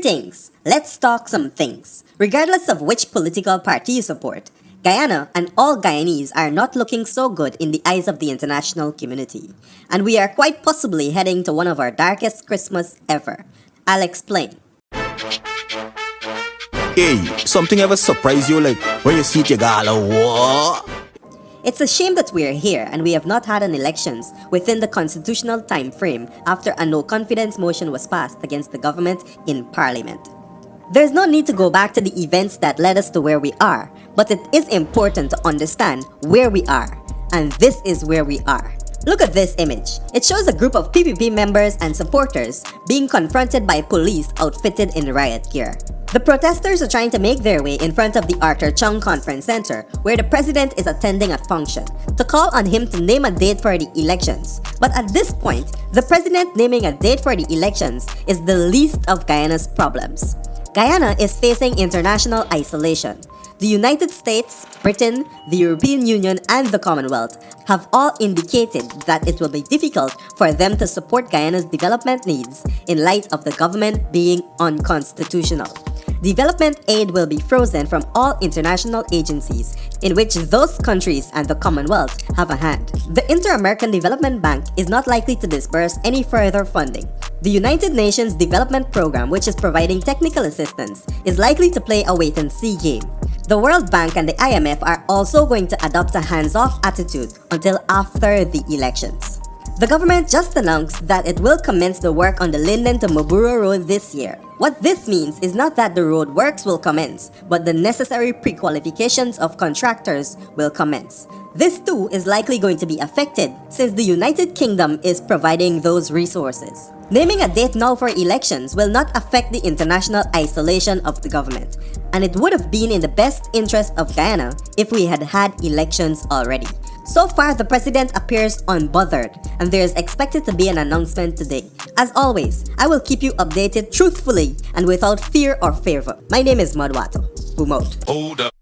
Greetings! Let's talk some things. Regardless of which political party you support, Guyana and all Guyanese are not looking so good in the eyes of the international community. And we are quite possibly heading to one of our darkest Christmas ever. I'll explain. Hey, something ever surprise you like when you see your gala? What? It's a shame that we're here and we have not had an elections within the constitutional time frame after a no-confidence motion was passed against the government in Parliament. There's no need to go back to the events that led us to where we are, but it is important to understand where we are. And this is where we are. Look at this image. It shows a group of PPP members and supporters being confronted by police outfitted in riot gear. The protesters are trying to make their way in front of the Arthur Chung Conference Center, where the president is attending a function, to call on him to name a date for the elections. But at this point, the president naming a date for the elections is the least of Guyana's problems. Guyana is facing international isolation. The United States, Britain, the European Union, and the Commonwealth have all indicated that it will be difficult for them to support Guyana's development needs in light of the government being unconstitutional. Development aid will be frozen from all international agencies in which those countries and the Commonwealth have a hand. The Inter-American Development Bank is not likely to disburse any further funding. The United Nations Development Program, which is providing technical assistance, is likely to play a wait-and-see game. The World Bank and the IMF are also going to adopt a hands-off attitude until after the elections. The government just announced that it will commence the work on the Linden to Maburo Road this year. What this means is not that the road works will commence, but the necessary pre-qualifications of contractors will commence. This too is likely going to be affected since the United Kingdom is providing those resources. Naming a date now for elections will not affect the international isolation of the government, and it would have been in the best interest of Guyana if we had had elections already. So far, the president appears unbothered, and there is expected to be an announcement today. As always, I will keep you updated truthfully and without fear or favor. My name is Mudwata. Boom out. Hold up.